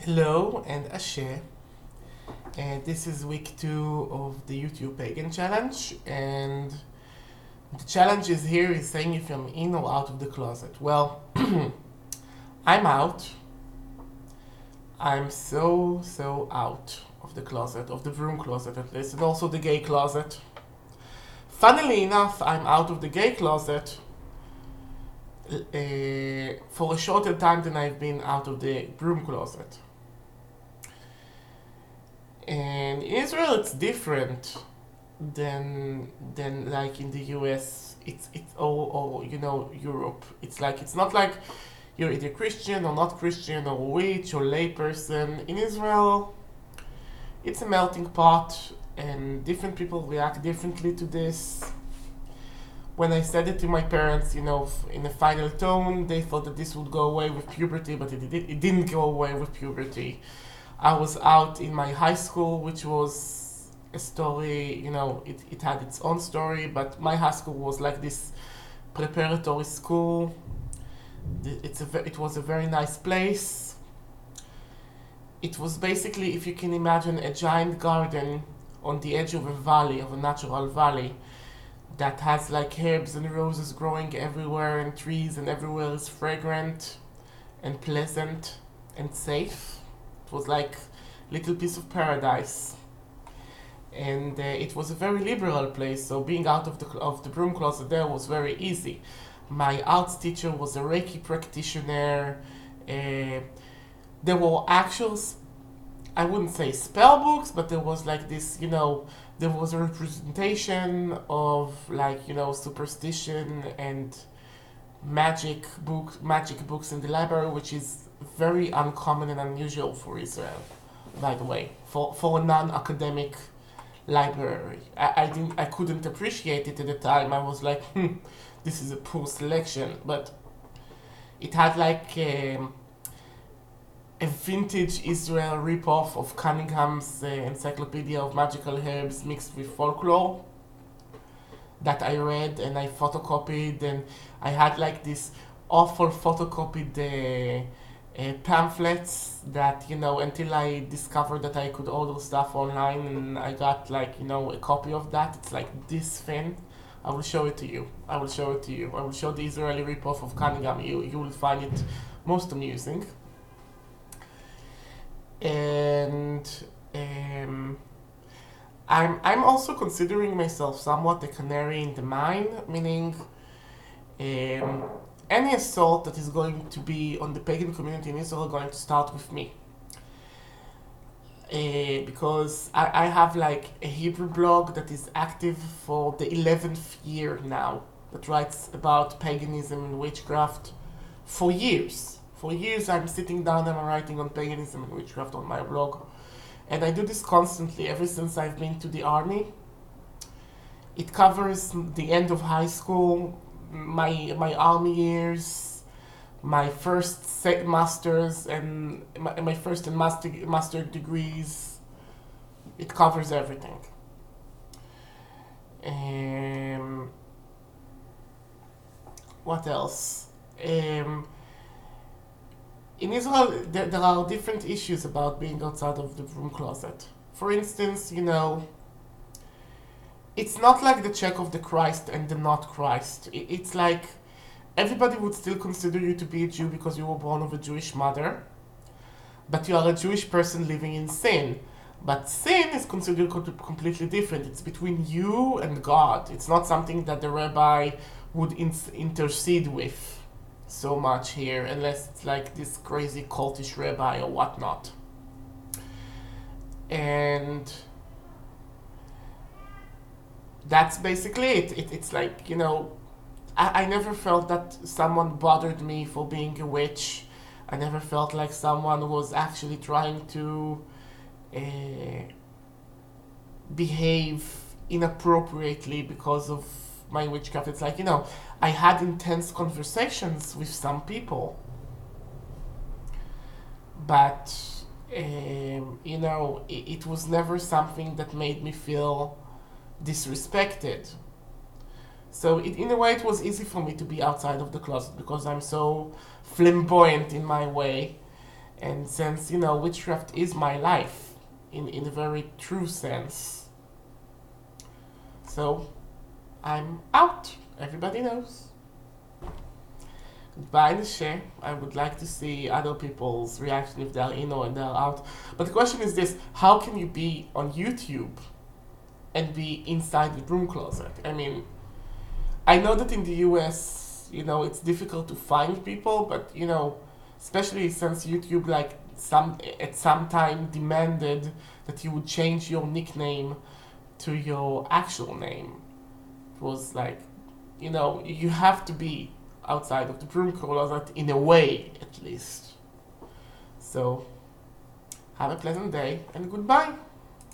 Hello and Ashe. This is week 2 of the YouTube Pagan challenge, and the challenge is here is saying if I'm in or out of the closet. Well, I'm out. I'm so out of the closet, of the Broom closet at least, and also the gay closet. Funnily enough, I'm out of the gay closet for a shorter time than I've been out of the Broom closet. And in Israel, it's different than like in the US. It's or Europe. It's not like you're either Christian or not Christian or witch or lay person. In Israel, it's a melting pot, and different people react differently to this. When I said it to my parents, in a final tone, they thought that this would go away with puberty, but it didn't go away with puberty. I was out in my high school, which was a story, it had its own story, but my high school was like this preparatory school. It was a very nice place. It was basically, if you can imagine, a giant garden on the edge of a valley, of a natural valley, that has like herbs and roses growing everywhere, and trees, and everywhere is fragrant and pleasant and safe. It was like a little piece of paradise, and it was a very liberal place. So being out of the broom closet there was very easy. My arts teacher was a Reiki practitioner. There were actual, I wouldn't say spell books, but there was like this, there was a representation of superstition and magic books in the library, which is very uncommon and unusual for Israel, by the way, for a non-academic library. I couldn't appreciate it at the time. I was like, this is a poor selection, but it had like a vintage Israel ripoff of Cunningham's Encyclopedia of Magical Herbs mixed with folklore that I read and I photocopied, and I had like this awful photocopied pamphlets that, until I discovered that I could order stuff online, and I got like, a copy of that. It's like this thin. I will show it to you. I will show the Israeli ripoff of Cunningham. You will find it most amusing. And I'm also considering myself somewhat a canary in the mine, meaning any assault that is going to be on the pagan community in Israel going to start with me. Because I have like a Hebrew blog that is active for the 11th year now, that writes about paganism and witchcraft for years. For years I'm sitting down and I'm writing on paganism and witchcraft on my blog. And I do this constantly ever since I've been to the army. It covers the end of high school, my army years, my first masters, and my first and master degrees. It covers everything. What else? In Israel, there are different issues about being outside of the broom closet. For instance, it's not like the check of the Christ and the not Christ. It's like everybody would still consider you to be a Jew because you were born of a Jewish mother, but you are a Jewish person living in sin. But sin is considered completely different. It's between you and God. It's not something that the rabbi would intercede with so much here, unless it's like this crazy cultish rabbi or whatnot. And that's basically it. It's like, I never felt that someone bothered me for being a witch. I never felt like someone was actually trying to behave inappropriately because of my witchcraft. It's like, I had intense conversations with some people, but it was never something that made me feel disrespected. So in a way, it was easy for me to be outside of the closet because I'm so flamboyant in my way, And since, you know, witchcraft is my life in a very true sense. So, I'm out. Everybody knows. Goodbye, Nishe. I would like to see other people's reaction if they're in or they're out. But the question is this: how can you be on YouTube and be inside the broom closet? I mean, I know that in the US, you know, it's difficult to find people, but you know, especially since YouTube like at some time demanded that you would change your nickname to your actual name. It was like, you know, you have to be outside of the broom closet in a way, at least. So, have a pleasant day and goodbye.